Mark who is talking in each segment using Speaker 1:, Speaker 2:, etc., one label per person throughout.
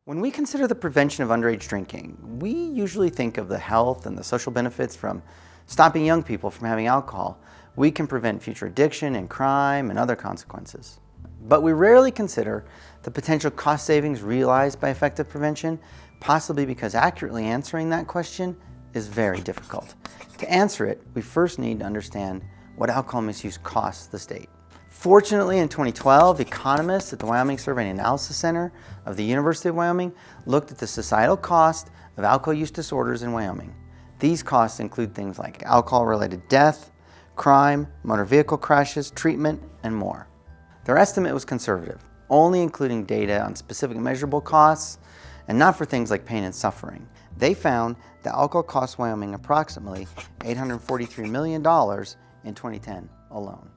Speaker 1: When we consider the prevention of underage drinking, we usually think of the health and the social benefits from stopping young people from having alcohol. We can prevent future addiction and crime and other consequences. But we rarely consider the potential cost savings realized by effective prevention, possibly because accurately answering that question is very difficult. To answer it, we first need to understand what alcohol misuse costs the state. Fortunately, in 2012, economists at the Wyoming Survey and Analysis Center of the University of Wyoming looked at the societal cost of alcohol use disorders in Wyoming. These costs include things like alcohol-related death, crime, motor vehicle crashes, treatment, and more. Their estimate was conservative, only including data on specific measurable costs and not for things like pain and suffering. They found that alcohol cost Wyoming approximately $843 million in 2010 alone.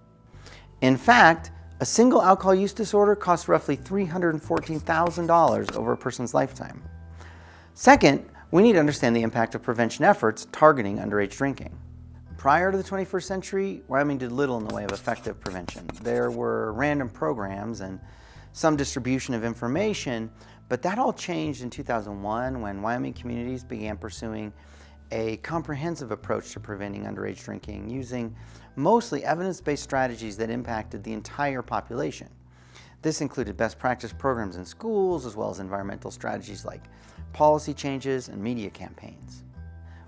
Speaker 1: In fact, a single alcohol use disorder costs roughly $314,000 over a person's lifetime. Second, we need to understand the impact of prevention efforts targeting underage drinking. Prior to the 21st century, Wyoming did little in the way of effective prevention. There were random programs and some distribution of information, but that all changed in 2001 when Wyoming communities began pursuing a comprehensive approach to preventing underage drinking using mostly evidence-based strategies that impacted the entire population. This included best practice programs in schools as well as environmental strategies like policy changes and media campaigns.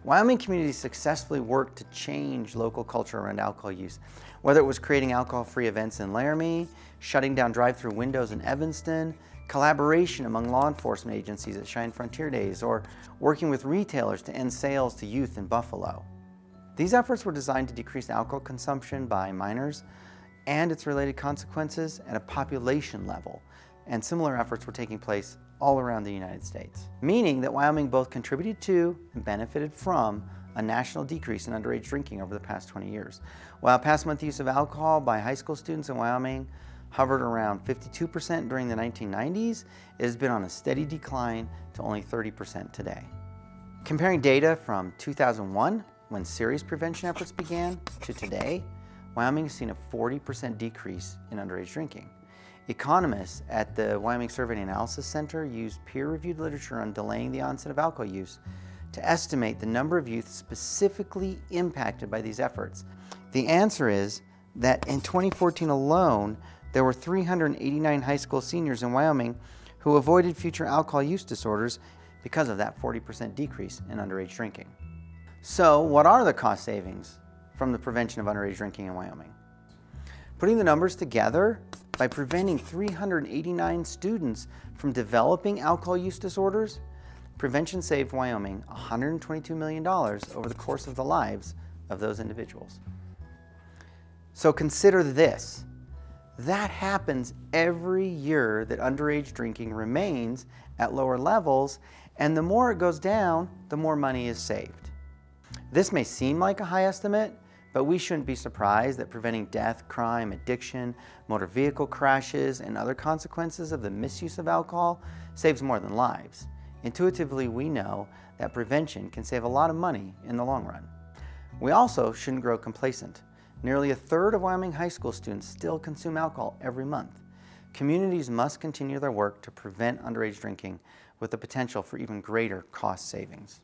Speaker 1: Wyoming communities successfully worked to change local culture around alcohol use, whether it was creating alcohol-free events in Laramie, shutting down drive-through windows in Evanston, collaboration among law enforcement agencies at Cheyenne Frontier Days, or working with retailers to end sales to youth in Buffalo. These efforts were designed to decrease alcohol consumption by minors and its related consequences at a population level, and similar efforts were taking place all around the United States, meaning that Wyoming both contributed to and benefited from a national decrease in underage drinking over the past 20 years. While past month use of alcohol by high school students in Wyoming hovered around 52% during the 1990s, it has been on a steady decline to only 30% today. Comparing data from 2001, when serious prevention efforts began, to today, Wyoming has seen a 40% decrease in underage drinking. Economists at the Wyoming Survey and Analysis Center used peer-reviewed literature on delaying the onset of alcohol use to estimate the number of youth specifically impacted by these efforts. The answer is that in 2014 alone, there were 389 high school seniors in Wyoming who avoided future alcohol use disorders because of that 40% decrease in underage drinking. So, what are the cost savings from the prevention of underage drinking in Wyoming? Putting the numbers together, by preventing 389 students from developing alcohol use disorders, prevention saved Wyoming $122 million over the course of the lives of those individuals. So consider this. That happens every year that underage drinking remains at lower levels, and the more it goes down, the more money is saved. This may seem like a high estimate, but we shouldn't be surprised that preventing death, crime, addiction, motor vehicle crashes, and other consequences of the misuse of alcohol saves more than lives. Intuitively, we know that prevention can save a lot of money in the long run. We also shouldn't grow complacent. Nearly a third of Wyoming high school students still consume alcohol every month. Communities must continue their work to prevent underage drinking with the potential for even greater cost savings.